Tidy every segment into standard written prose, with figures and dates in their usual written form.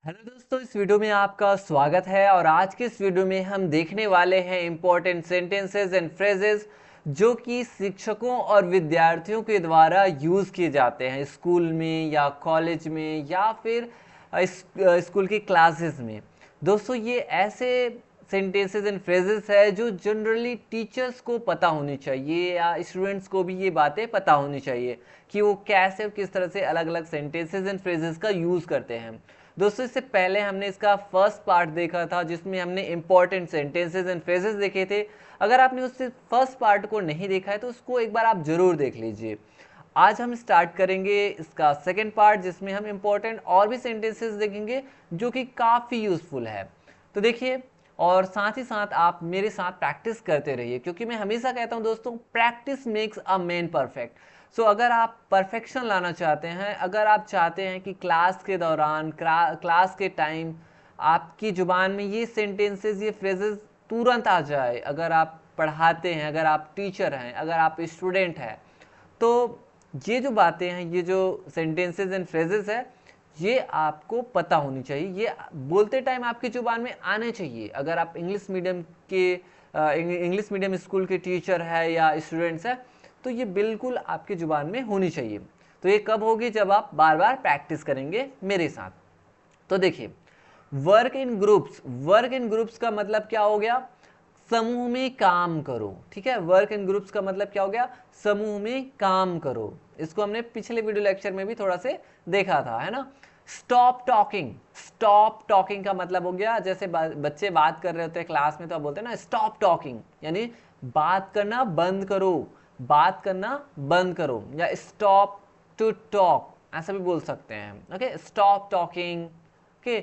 Hello दोस्तों, इस video में आपका स्वागत है। और आज के इस वीडियो में हम देखने वाले हैं इम्पोर्टेंट सेंटेंसेस एंड फ्रेजेस जो कि शिक्षकों और विद्यार्थियों के द्वारा यूज़ किए जाते हैं स्कूल में या कॉलेज में या फिर स्कूल की क्लासेस में। दोस्तों, ये ऐसे सेंटेंसेस एंड फ्रेजेस है जो जनरली टीचर्स को पता होनी चाहिए या स्टूडेंट्स को भी ये बातें पता होनी चाहिए कि वो कैसे और किस तरह से अलग अलग सेंटेंसेस एंड फ्रेजेस का यूज़ करते हैं। दोस्तों, इससे पहले हमने इसका फर्स्ट पार्ट देखा था जिसमें हमने इंपॉर्टेंट सेंटेंसेस एंड फ्रेजेस देखे थे। अगर आपने उससे फर्स्ट पार्ट को नहीं देखा है तो उसको एक बार आप जरूर देख लीजिए। आज हम स्टार्ट करेंगे इसका सेकेंड पार्ट जिसमें हम इंपॉर्टेंट और भी सेंटेंसेस देखेंगे जो कि काफ़ी यूजफुल है। तो देखिए, और साथ ही साथ आप मेरे साथ प्रैक्टिस करते रहिए क्योंकि मैं हमेशा कहता हूं दोस्तों, practice makes a man perfect. So अगर आप परफेक्शन लाना चाहते हैं, अगर आप चाहते हैं कि क्लास के दौरान क्लास के टाइम आपकी ज़ुबान में ये सेंटेंसेस ये फ्रेजेस तुरंत आ जाए, अगर आप पढ़ाते हैं, अगर आप टीचर हैं, अगर आप स्टूडेंट हैं, तो ये जो बातें हैं, ये जो सेंटेंसेस एंड फ्रेजेस है, ये आपको पता होनी चाहिए। ये बोलते टाइम आपकी ज़ुबान में आने चाहिए। अगर आप इंग्लिश मीडियम के इंग्लिश मीडियम स्कूल के टीचर है या स्टूडेंट्स है तो ये बिल्कुल आपकी ज़ुबान में होनी चाहिए। तो ये कब होगी? जब आप बार बार प्रैक्टिस करेंगे मेरे साथ। तो देखिए, work in groups, work in groups का मतलब क्या हो गया? समूह में काम करो। ठीक है, वर्क इन ग्रुप्स का मतलब क्या हो गया? समूह में काम करो। इसको हमने पिछले वीडियो लेक्चर में भी थोड़ा से देखा था, है ना। स्टॉप टॉकिंग, स्टॉप टॉकिंग का मतलब हो गया, जैसे बच्चे बात कर रहे होते हैं क्लास में तो आप बोलते हैं ना स्टॉप टॉकिंग, यानी बात करना बंद करो, बात करना बंद करो। या स्टॉप टू टॉक ऐसा भी बोल सकते हैं। Okay, stop talking. Okay,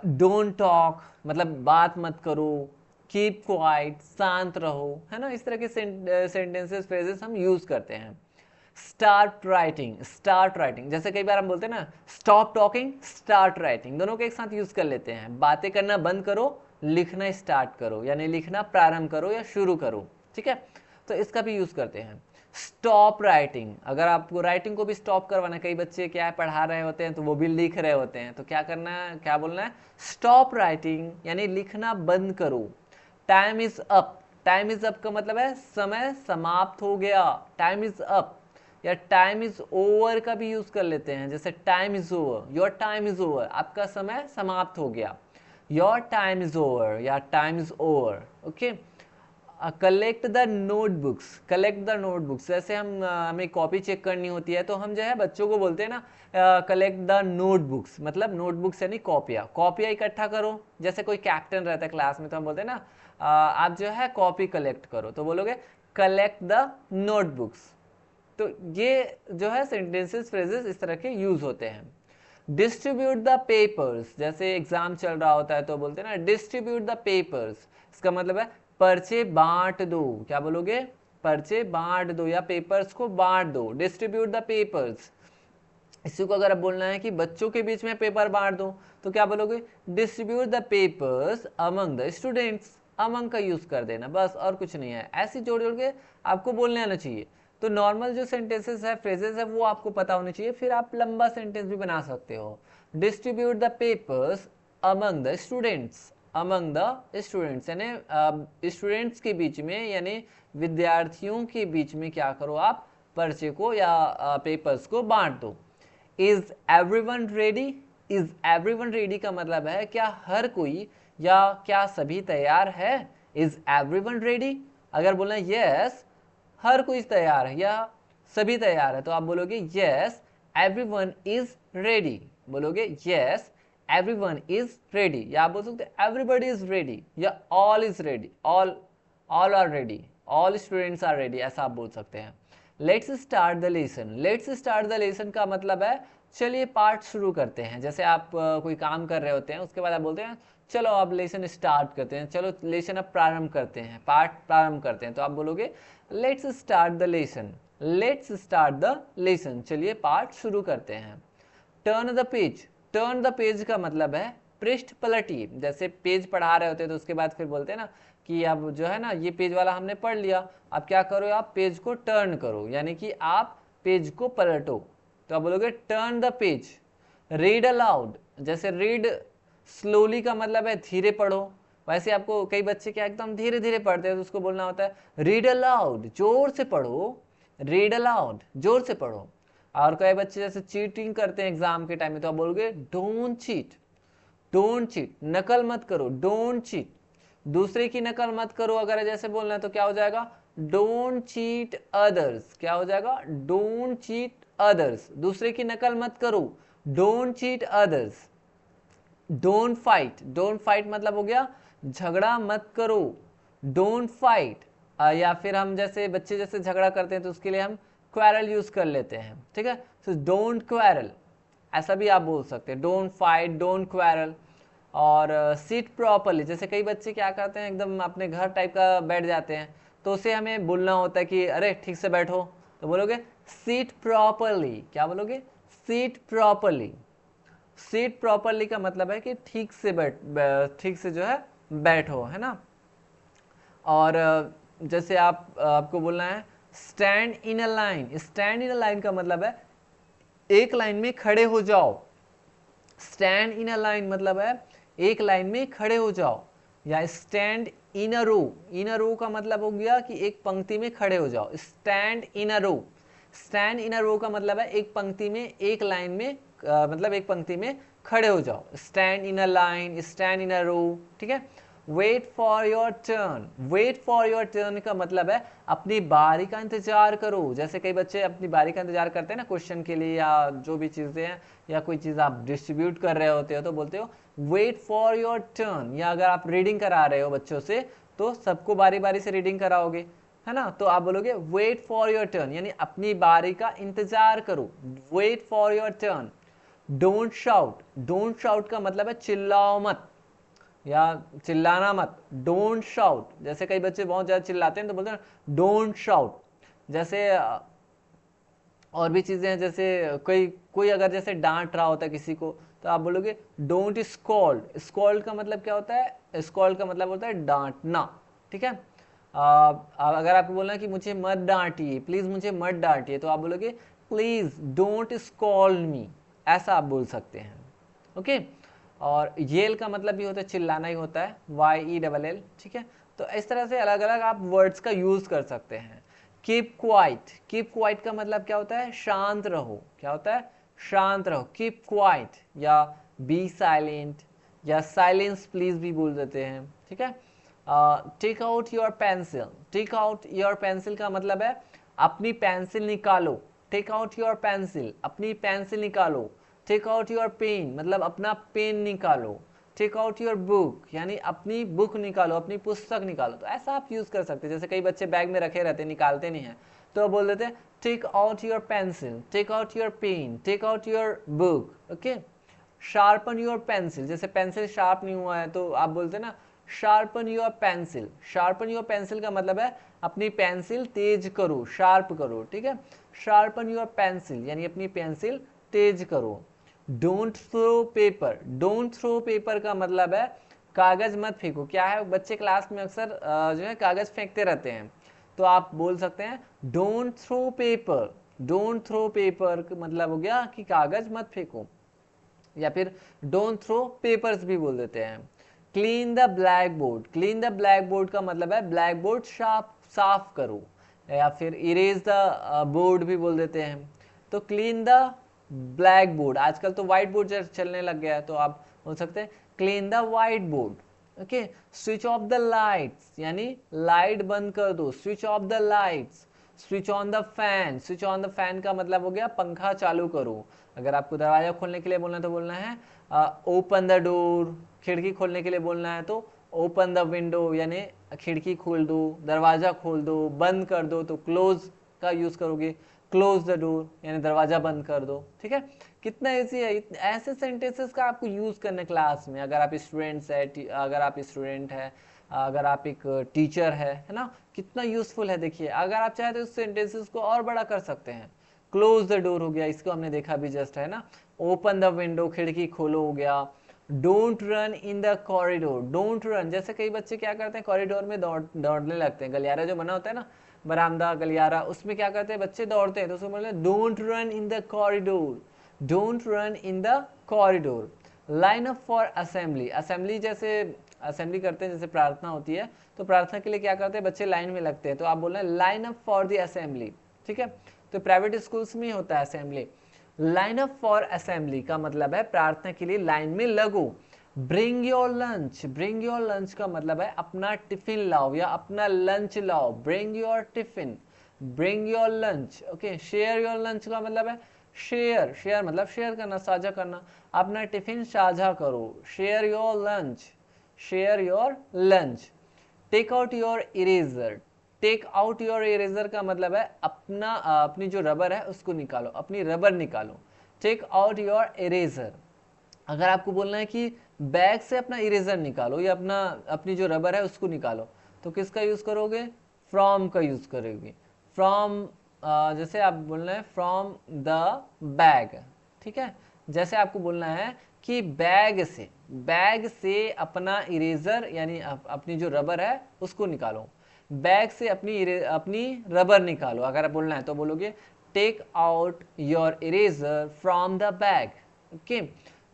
don't talk मतलब बात मत करो। कीप क्वाइट, शांत रहो, है ना। इस तरह के सेंटेंसेस फ्रेजेस हम यूज करते हैं। स्टार्ट राइटिंग, स्टार्ट राइटिंग, जैसे कई बार हम बोलते हैं ना स्टॉप टॉकिंग, स्टार्ट राइटिंग, दोनों को एक साथ यूज कर लेते हैं। बातें करना बंद करो, लिखना स्टार्ट करो, यानी लिखना प्रारंभ करो या शुरू करो। ठीक है, तो इसका भी यूज करते हैं। स्टॉप राइटिंग, अगर आपको राइटिंग को भी स्टॉप करवाना है, कई बच्चे क्या है पढ़ा रहे होते हैं तो वो भी लिख रहे होते हैं, तो क्या करना है, क्या बोलना है? स्टॉप राइटिंग, यानी लिखना बंद करो। Time is up, time is up का मतलब है समय समाप्त हो गया, टाइम इज अप। या टाइम इज ओवर का भी यूज कर लेते हैं, जैसे time is over, your time is over, आपका समय समाप्त हो गया। योर टाइम इज ओवर या time is over. Okay, collect the notebooks, collect the notebooks, जैसे हमें कॉपी चेक करनी होती है तो हम जो है बच्चों को बोलते हैं ना कलेक्ट द नोटबुक्स, मतलब नोटबुक्स यानी कॉपियाँ, कॉपियाँ इकट्ठा करो। जैसे कोई कैप्टन रहता है क्लास में तो हम बोलते हैं ना आप जो है कॉपी कलेक्ट करो, तो बोलोगे कलेक्ट द नोटबुक्स। तो ये जो है सेंटेंसेस फ्रेजेस इस तरह के यूज होते हैं। डिस्ट्रीब्यूट द पेपर्स, जैसे एग्जाम चल रहा होता है तो बोलते हैं ना डिस्ट्रीब्यूट द पेपर्स, इसका मतलब है पर्चे बांट दो। क्या बोलोगे? पर्चे बांट दो या पेपर्स को बांट दो, डिस्ट्रीब्यूट द पेपर्स। इसी को अगर अब बोलना है कि बच्चों के बीच में पेपर बांट दो तो क्या बोलोगे? Distribute the papers among the students. Among का यूज कर देना बस, और कुछ नहीं है। ऐसी जोड़ जोड़ के आपको बोलने आना चाहिए। तो नॉर्मल जो सेंटेंसेस है, फ्रेजेस है, वो आपको पता होने चाहिए, फिर आप लंबा सेंटेंस भी बना सकते हो। Distribute the papers among the students, among the students यानी स्टूडेंट्स के बीच में, यानी विद्यार्थियों के बीच में क्या करो आप? पर्चे को या पेपर्स को बांट दो। Is everyone ready, is everyone ready का मतलब है क्या हर कोई या क्या सभी तैयार है? इज एवरीवन रेडी, अगर बोलना है यस हर कोई तैयार है या सभी तैयार है तो आप बोलोगे यस एवरीवन इज रेडी, बोलोगे यस एवरीवन इज रेडी। या आप बोल सकते एवरीबडी इज रेडी या all is ready, all are ready, all students are ready, ऐसा आप बोल सकते हैं। Let's start the lesson, let's start the lesson का मतलब है चलिए पाठ शुरू करते हैं। जैसे आप कोई काम कर रहे होते हैं, उसके बाद आप बोलते हैं चलो अब लेसन स्टार्ट करते हैं, चलो लेसन अब प्रारंभ करते हैं, पाठ प्रारंभ करते हैं, तो आप बोलोगे let's start the lesson, let's start the lesson, चलिए पाठ शुरू करते हैं। Turn the page, turn the page का मतलब है पृष्ठ पलटी। जैसे पेज पढ़ा रहे होते हैं तो उसके बाद फिर बोलते हैं ना कि अब जो है ना ये पेज वाला हमने पढ़ लिया, अब क्या करो? आप पेज को टर्न करो, यानी कि आप पेज को पलटो, तो आप बोलोगे turn the page. Read aloud, जैसे रीड स्लोली का मतलब है धीरे पढ़ो, वैसे आपको कई बच्चे क्या एकदम धीरे धीरे पढ़ते हैं तो उसको बोलना होता है रीड अलाउड, जोर से पढ़ो, रीड अलाउड, जोर से पढ़ो। और कई बच्चे जैसे चीटिंग करते हैं एग्जाम के टाइम में तो आप बोलोगे डोंट चीट, डोंट चीट, नकल मत करो, डोंट चीट। दूसरे की नकल मत करो अगर जैसे बोलना है तो क्या हो जाएगा डोंट चीट अदर्स, क्या हो जाएगा डोंट चीट अदर्स। दूसरे की नकल मत करो, don't cheat others. Don't fight, don't fight मतलब हो गया झगड़ा मत करो, डोंट फाइट। या फिर हम जैसे बच्चे जैसे झगड़ा करते हैं तो उसके लिए हम क्वेरल यूज कर लेते हैं, ठीक है, तो डोंट क्वेरल, ऐसा भी आप बोल सकते हैं, डोंट फाइट, डोंट क्वेरल। और सीट प्रॉपरली, जैसे कई बच्चे क्या करते हैं एकदम अपने घर टाइप का बैठ जाते हैं तो उसे हमें बोलना होता है कि अरे ठीक से बैठो, तो बोलोगे सीट प्रॉपरली, क्या बोलोगे सीट प्रॉपरली। सीट प्रॉपरली का मतलब है कि ठीक से ठीक से जो है बैठो, है ना। और जैसे आपको बोलना है stand in a line, stand in a line का मतलब है एक लाइन में खड़े हो जाओ, स्टैंड इन अ लाइन मतलब है एक लाइन में खड़े हो जाओ। या stand in a row, in a रो का मतलब हो गया कि एक पंक्ति में खड़े हो जाओ, stand in a row. Stand in a रो का मतलब है एक पंक्ति में, एक लाइन में मतलब एक पंक्ति में खड़े हो जाओ, stand in a line, stand in a row, ठीक है। Wait for your turn, wait for your turn का मतलब है अपनी बारी का इंतजार करो। जैसे कई बच्चे अपनी बारी का इंतजार करते हैं ना क्वेश्चन के लिए या जो भी चीजें हैं, या कोई चीज आप डिस्ट्रीब्यूट कर रहे होते हो तो बोलते हो वेट फॉर योर टर्न। या अगर आप रीडिंग करा रहे हो बच्चों से तो सबको बारी बारी से रीडिंग कराओगे, है ना, तो आप बोलोगे वेट फॉर योर टर्न, यानी अपनी बारी का इंतजार करो, wait for your turn. Don't shout, don't shout का मतलब है चिल्लाओ मत या चिल्लाना मत, डोंट शाउट। जैसे कई बच्चे बहुत ज्यादा चिल्लाते हैं तो बोलते हैं डोंट शाउट। जैसे और भी चीजें हैं, जैसे कोई कोई अगर जैसे डांट रहा होता है किसी को तो आप बोलोगे डोंट स्कॉल्ड। स्कॉल्ड का मतलब क्या होता है, स्कॉल्ड का मतलब होता है डांटना, ठीक है। अगर आपको बोलना है कि मुझे मत डांटिए, प्लीज मुझे मत डांटिए, तो आप बोलोगे प्लीज डोंट स्कॉल्ड मी, ऐसा आप बोल सकते हैं, ओके। और येल का मतलब भी होता है चिल्लाना ही होता है, YELL, ठीक है। तो इस तरह से अलग अलग आप वर्ड्स का यूज कर सकते हैं। कीप क्वाइट, कीप क्वाइट का मतलब क्या होता है शांत रहो, क्या होता है शांत रहो, कीप क्वाइट। या बी साइलेंट या साइलेंस प्लीज भी बोल देते हैं, ठीक है। Take out your pencil, take out your pencil का मतलब है अपनी पेंसिल निकालो, टेक आउट योर पेंसिल, अपनी पेंसिल निकालो। टेक आउट योर पेन मतलब अपना पेन निकालो। टेक आउट योर बुक यानी अपनी बुक निकालो, अपनी पुस्तक निकालो। तो ऐसा आप यूज कर सकते हैं। जैसे कई बच्चे बैग में रखे रहते निकालते नहीं है तो बोल देते हैं take out your pencil, take out your pen, take out your book, okay. Sharpen your pencil, जैसे पेंसिल शार्प नहीं हुआ है तो आप बोलते हैं ना sharpen your pencil. Sharpen your pencil का मतलब है अपनी पेंसिल तेज करो, शार्प करो, ठीक है। शार्पन योर पेंसिल यानी अपनी पेंसिल तेज करो। Don't throw paper, don't throw paper का मतलब है कागज मत फेंको। क्या है बच्चे क्लास में अक्सर जो है कागज फेंकते रहते हैं तो आप बोल सकते हैं don't throw paper. Don't throw paper का मतलब हो गया कि कागज मत फेंको। या फिर डोंट थ्रो पेपर्स भी बोल देते हैं। Clean the black board, clean the black board का मतलब है ब्लैक बोर्ड साफ करो। या फिर इरेज द बोर्ड भी बोल देते हैं। तो क्लीन द ब्लैक बोर्ड, आजकल तो व्हाइट बोर्ड चलने लग गया है तो आप बोल सकते हैं clean the white board, okay. Switch off the lights यानी लाइट बंद कर दो, switch off the lights. Switch on the fan, switch on the fan का मतलब हो गया पंखा चालू करो। अगर आपको दरवाजा खोलने के लिए बोलना है तो बोलना है ओपन द डोर। खिड़की खोलने के लिए बोलना है तो ओपन द विंडो यानी खिड़की खोल दो, दरवाजा खोल दो। बंद कर दो तो क्लोज का यूज करोगे, क्लोज द डोर यानी दरवाजा बंद कर दो, ठीक है। कितना इजी है, ऐसे सेंटेंसेस का आपको यूज करना क्लास में। अगर आप स्टूडेंट्स है, अगर आप स्टूडेंट है, अगर आप एक टीचर है ना, कितना यूजफुल है। देखिए अगर आप चाहे तो इस सेंटेंसेस को और बड़ा कर सकते हैं। क्लोज द डोर हो गया, इसको हमने देखा भी जस्ट, है ना। ओपन द विंडो खिड़की खोलो हो गया। Don't run in the corridor, don't run, जैसे कई बच्चे क्या करते हैं कॉरिडोर में दौड़ने लगते हैं। गलियारा जो बना होता है ना, बरामदा गलियारा, उसमें क्या करते हैं बच्चे दौड़ते हैं तो उसको बोलते हैं don't run in the corridor, don't run in the corridor. Line up for assembly, assembly जैसे असेंबली करते हैं, जैसे प्रार्थना होती है तो प्रार्थना के लिए क्या करते हैं बच्चे लाइन में लगते हैं, तो आप बोल रहे हैं line up for the assembly, ठीक है। तो प्राइवेट स्कूल्स में ही होता है assembly. Line up for assembly का मतलब है प्रार्थना के लिए लाइन में लगो। Bring your lunch, bring your lunch का मतलब है अपना टिफिन लाओ या अपना लंच लाओ, bring your tiffin, bring your lunch, okay. Share your lunch का मतलब है शेयर, शेयर मतलब शेयर करना, साझा करना, अपना टिफिन साझा करो, share your lunch, share your lunch. Take out your eraser, take out your eraser का मतलब है अपना अपनी जो रबर है उसको निकालो, अपनी रबर निकालो, टेक आउट योर इरेजर। अगर आपको बोलना है कि बैग से अपना इरेजर निकालो या अपनी जो रबर है उसको निकालो, तो किसका यूज करोगे, फ्रॉम का यूज करोगे। फ्रॉम जैसे आप बोलना है फ्रॉम द बैग, ठीक है। जैसे आपको बोलना है कि बैग से अपना इरेजर यानी अपनी जो रबर है उसको निकालो, बैग से अपनी रबर निकालो। अगर आप बोलना है तो बोलोगे take out your eraser from the bag, okay.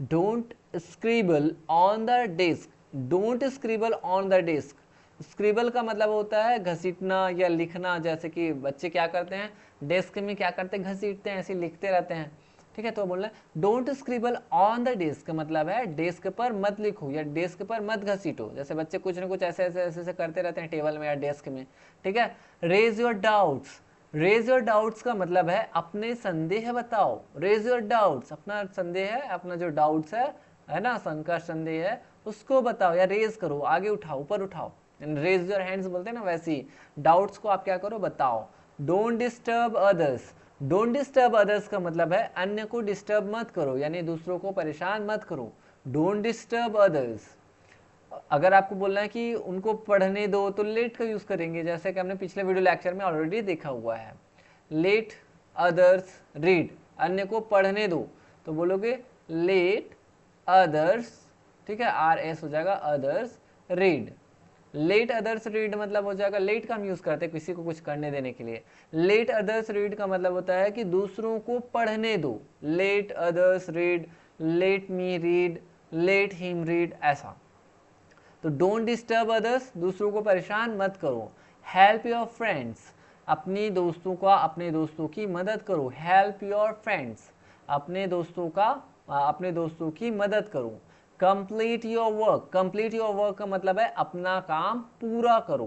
Don't scribble on the desk, don't scribble on the desk, scribble का मतलब होता है घसीटना या लिखना, जैसे कि बच्चे क्या करते हैं डेस्क में क्या करते हैं घसीटते हैं, ऐसे लिखते रहते हैं, ठीक है। तो बोल रहे हैं don't scribble on the desk का मतलब है डेस्क पर मत लिखो या डेस्क पर मत घसीटो, जैसे बच्चे कुछ ना कुछ ऐसे करते रहते हैं टेबल में या डेस्क में, ठीक है। Raise your doubts, raise your doubts का मतलब है अपने संदेह बताओ, रेज योर डाउट्स, अपना संदेह है, अपना जो डाउट्स है ना, शंका संदेह है उसको बताओ या रेज करो, आगे उठाओ, ऊपर उठाओ, रेज योर हैंड्स बोलते हैं ना, वैसे ही डाउट्स को आप क्या करो बताओ। Don't disturb others, don't disturb others का मतलब है अन्य को डिस्टर्ब मत करो यानी दूसरों को परेशान मत करो, डोंट डिस्टर्ब अदर्स। अगर आपको बोलना है कि उनको पढ़ने दो तो लेट का यूज करेंगे, जैसे कि हमने पिछले वीडियो लेक्चर में ऑलरेडी देखा हुआ है, लेट अदर्स रीड, अन्य को पढ़ने दो तो बोलोगे लेट अदर्स, ठीक है, आर एस हो जाएगा, others read. Let others read मतलब हो जाएगा, लेट का हम यूज करते हैं किसी को कुछ करने देने के लिए, लेट अदर्स रीड का मतलब होता है कि दूसरों को पढ़ने दो, let others read, let me read, let him read, ऐसा। तो डोंट डिस्टर्ब अदर्स, दूसरों को परेशान मत करो। हेल्प योर फ्रेंड्स, अपने दोस्तों का, अपने दोस्तों की मदद करो, हेल्प योर फ्रेंड्स, अपने दोस्तों का, अपने दोस्तों की मदद करो। Complete your work, complete your work का मतलब है अपना काम पूरा करो,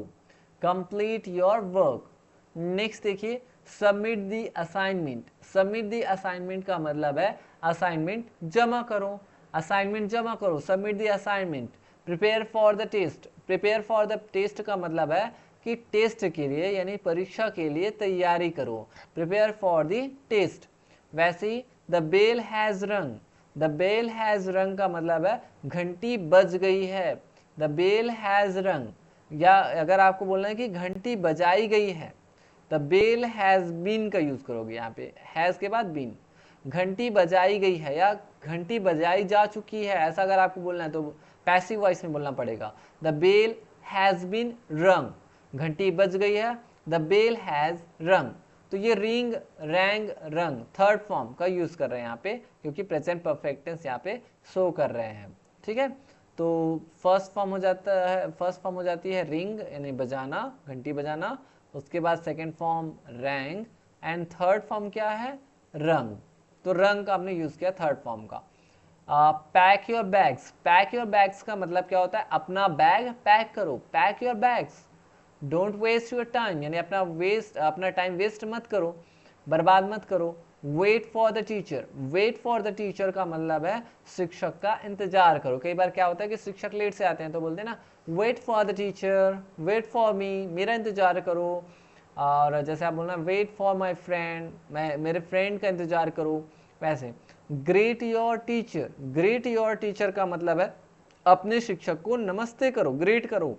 कंप्लीट योर वर्क। नेक्स्ट देखिए submit the assignment, submit the assignment का मतलब है असाइनमेंट जमा करो, असाइनमेंट जमा करो, submit the assignment. Prepare for the test, prepare for the test का मतलब है कि टेस्ट के लिए यानी परीक्षा के लिए तैयारी करो, प्रिपेयर फॉर द टेस्ट। वैसे ही the bell has rung, the bell has rung का मतलब है घंटी बज गई है, द बेल हैज रंग, या अगर आपको बोलना है कि घंटी बजाई गई है, द बेल हैज बीन का यूज करोगे, यहाँ पे हैज के बाद बीन, घंटी बजाई गई है या घंटी बजाई जा चुकी है, ऐसा अगर आपको बोलना है तो पैसिव वॉइस में बोलना पड़ेगा। द बेल हैज बीन रंग, घंटी बज गई है, द बेल हैज रंग। तो ये रिंग, रैंग, रंग थर्ड फॉर्म का यूज कर रहे हैं यहाँ पे, क्योंकि प्रेजेंट परफेक्ट टेंस यहाँ पे शो कर रहे हैं, ठीक है। तो फर्स्ट फॉर्म हो जाता है, फर्स्ट फॉर्म हो जाती है रिंग यानी बजाना, घंटी बजाना, उसके बाद second form rang, and third form क्या है रंग। तो रंग का हमने यूज किया थर्ड फॉर्म का। Pack your bags, pack your bags का मतलब क्या होता है अपना बैग पैक करो, pack your bags. Don't waste your time यानी अपना टाइम वेस्ट मत करो, बर्बाद मत करो। Wait for the teacher, wait for the teacher का मतलब है शिक्षक का इंतजार करो। कई बार क्या होता है कि शिक्षक लेट से आते हैं तो बोलते हैं ना wait for the teacher, wait for me, मेरा इंतजार करो। और जैसे आप बोलना वेट फॉर माई फ्रेंड, मैं मेरे फ्रेंड का इंतजार करो, वैसे। Great your teacher, great your teacher का मतलब है अपने शिक्षक को नमस्ते करो, ग्रेट करो।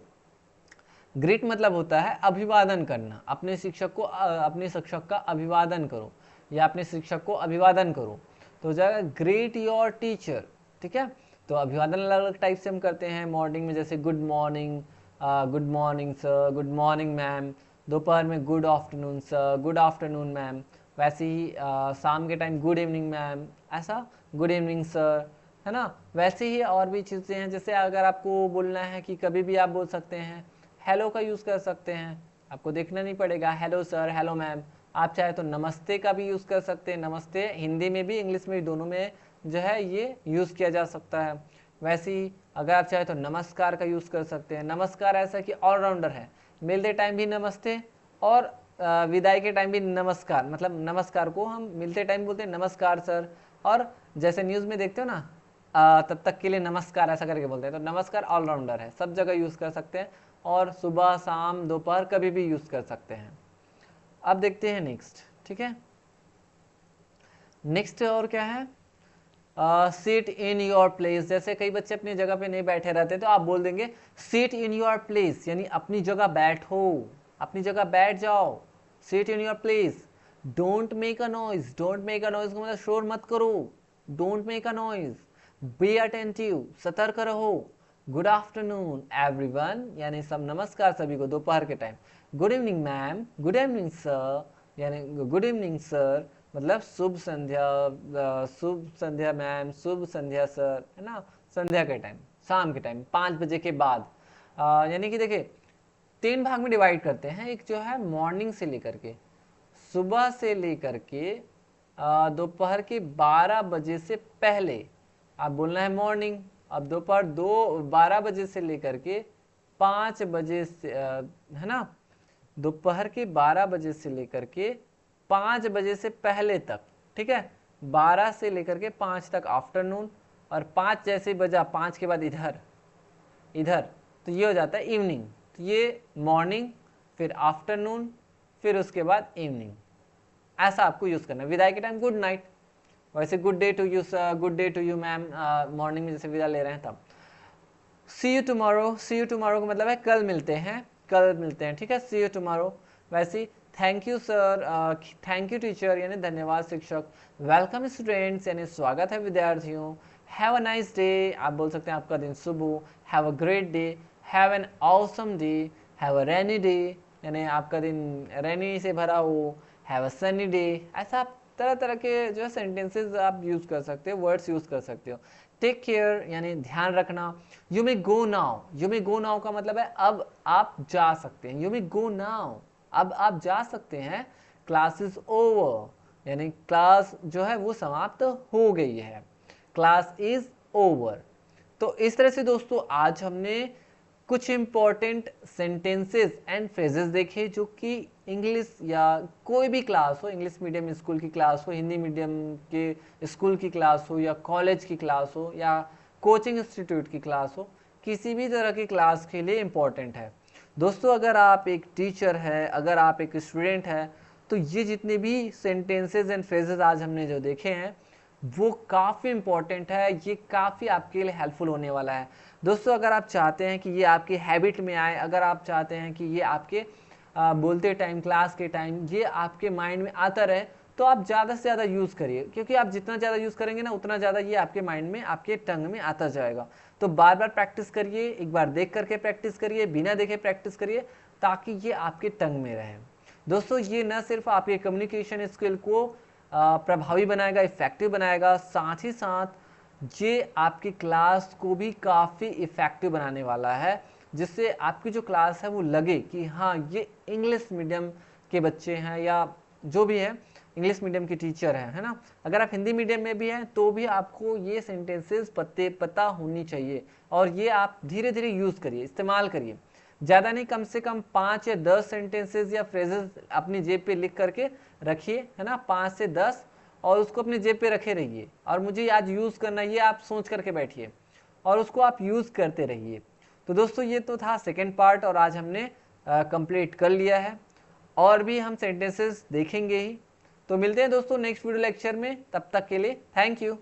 ग्रेट मतलब होता है अभिवादन करना, अपने शिक्षक को, अपने शिक्षक का अभिवादन करो या अपने शिक्षक को अभिवादन करो, तो हो जाएगा ग्रेट योर टीचर, ठीक है। तो अभिवादन अलग अलग टाइप से हम करते हैं, मॉर्निंग में जैसे good morning, good morning sir, good morning ma'am, दोपहर में good afternoon sir, good afternoon ma'am, वैसे ही शाम के टाइम गुड इवनिंग मैम, ऐसा गुड इवनिंग सर, है ना। वैसे ही और भी चीज़ें हैं, जैसे अगर आपको बोलना है कि कभी भी आप बोल सकते हैं हेलो का यूज़ कर सकते हैं, आपको देखना नहीं पड़ेगा हेलो सर, हेलो मैम। आप चाहे तो नमस्ते का भी यूज़ कर सकते हैं, नमस्ते हिंदी में भी इंग्लिश में भी दोनों में जो है ये यूज़ किया जा सकता है। वैसे ही अगर आप चाहे तो नमस्कार का यूज़ कर सकते हैं। नमस्कार ऐसा कि ऑलराउंडर है, मिलते टाइम भी नमस्ते और विदाई के टाइम भी नमस्कार, मतलब नमस्कार को हम मिलते टाइम बोलते हैं नमस्कार सर, और जैसे न्यूज़ में देखते हो ना तब तक के लिए नमस्कार ऐसा करके बोलते हैं। तो नमस्कार ऑलराउंडर है, सब जगह यूज़ कर सकते हैं और सुबह शाम दोपहर कभी भी यूज़ कर सकते हैं। अब देखते हैं नेक्स्ट, ठीक है। नेक्स्ट और क्या है, सीट इन योर प्लेस। जैसे कई बच्चे अपनी जगह पे नहीं बैठे रहते तो आप बोल देंगे सीट इन योर प्लेस, यानी अपनी जगह बैठो, अपनी जगह बैठ जाओ, seat in your place. Don't make a noise, don't make a noise का मतलब शोर मत करो, don't make a noise. Be attentive, सतर्क रहो। गुड आफ्टरनून एवरीवन, यानी सब नमस्कार सभी को दोपहर के time. Good evening ma'am, good evening sir, यानी गुड इवनिंग सर मतलब शुभ संध्या मैम, शुभ संध्या सर, है ना। संध्या के टाइम, शाम के टाइम 5 बजे के बाद। यानी कि देखिए 3 भाग में डिवाइड करते हैं। एक जो है मॉर्निंग से लेकर के, सुबह से लेकर के दोपहर के 12 बजे से पहले आप बोलना है मॉर्निंग। अब दोपहर 12 बजे से लेकर के 5 बजे से है ना, दोपहर के 12 बजे से लेकर के 5 बजे से पहले तक, ठीक है। 12 से लेकर के 5 तक आफ्टरनून, और 5 जैसे बजा 5 के बाद इधर इधर, तो ये हो जाता है इवनिंग। तो ये मॉर्निंग, फिर आफ्टरनून, फिर उसके बाद इवनिंग, ऐसा आपको यूज़ करना है। विदाई के टाइम गुड नाइट, वैसे good day to you sir, good day to you ma'am, morning में जैसे विदा ले रहे हैं तब। See you tomorrow, see you tomorrow का मतलब है कल मिलते हैं, कल मिलते हैं, ठीक है। सी यू टुमारो। वैसे thank you sir, thank you teacher यानी धन्यवाद शिक्षक। वेलकम स्टूडेंट्स यानी स्वागत है विद्यार्थियों। हैव अ नाइस डे, आप बोल सकते हैं आपका दिन शुभ हो। Have a great day, have an awesome day, have a rainy day यानी आपका दिन रेनी से भरा हो। हैव अ सनी डे, ऐसा आप तरह तरह के जो है सेंटेंसेस आप यूज़ कर सकते हो, वर्ड्स यूज़ कर सकते हो। टेक केयर यानी ध्यान रखना। You may go now, you may go now का मतलब है अब आप जा सकते हैं। यू मे गो नाउ, अब आप जा सकते हैं। क्लास इज ओवर यानी क्लास जो है वो समाप्त हो गई है, क्लास इज ओवर। तो इस तरह से दोस्तों आज हमने कुछ इंपॉर्टेंट सेंटेंसेस एंड फ्रेजेस देखे जो कि इंग्लिश या कोई भी क्लास हो, इंग्लिश मीडियम स्कूल की क्लास हो, हिंदी मीडियम के स्कूल की क्लास हो, या कॉलेज की क्लास हो, या कोचिंग इंस्टीट्यूट की क्लास हो, किसी भी तरह की क्लास के लिए इम्पॉर्टेंट है। दोस्तों अगर आप एक टीचर है, अगर आप एक स्टूडेंट है, तो ये जितने भी सेंटेंसेस एंड फ्रेजेस आज हमने जो देखे हैं वो काफ़ी इंपॉर्टेंट है, ये काफ़ी आपके लिए हेल्पफुल होने वाला है। दोस्तों अगर आप चाहते हैं कि ये आपकी हैबिट में आए, अगर आप चाहते हैं कि ये आपके बोलते टाइम, क्लास के टाइम ये आपके माइंड में आता रहे, तो आप ज़्यादा से ज़्यादा यूज़ करिए, क्योंकि आप जितना ज़्यादा यूज़ करेंगे ना उतना ज़्यादा ये आपके माइंड में, आपके टंग में आता जाएगा। तो बार बार प्रैक्टिस करिए, एक बार देख करके प्रैक्टिस करिए, बिना देखे प्रैक्टिस करिए, ताकि ये आपके टंग में रहे। दोस्तों ये न सिर्फ आपके कम्युनिकेशन स्किल को प्रभावी बनाएगा, इफेक्टिव बनाएगा, साथ ही साथ ये आपकी क्लास को भी काफ़ी इफ़ेक्टिव बनाने वाला है, जिससे आपकी जो क्लास है वो लगे कि हाँ ये इंग्लिश मीडियम के बच्चे हैं, या जो भी है इंग्लिश मीडियम की टीचर है ना। अगर आप हिंदी मीडियम में भी हैं तो भी आपको ये सेंटेंसेस पता होनी चाहिए, और ये आप धीरे धीरे यूज़ करिए, इस्तेमाल करिए। ज़्यादा नहीं, कम से कम 5 या 10 सेंटेंसेस या फ्रेजेस अपनी जेब पे लिख करके रखिए, है ना, 5 से 10, और उसको अपनी जेब पे रखे रहिए, और मुझे आज यूज़ करना ये आप सोच करके बैठिए और उसको आप यूज़ करते रहिए। तो दोस्तों ये तो था सेकेंड पार्ट, और आज हमने कंप्लीट कर लिया है, और भी हम सेंटेंसेस देखेंगे ही। तो मिलते हैं दोस्तों नेक्स्ट वीडियो लेक्चर में, तब तक के लिए थैंक यू।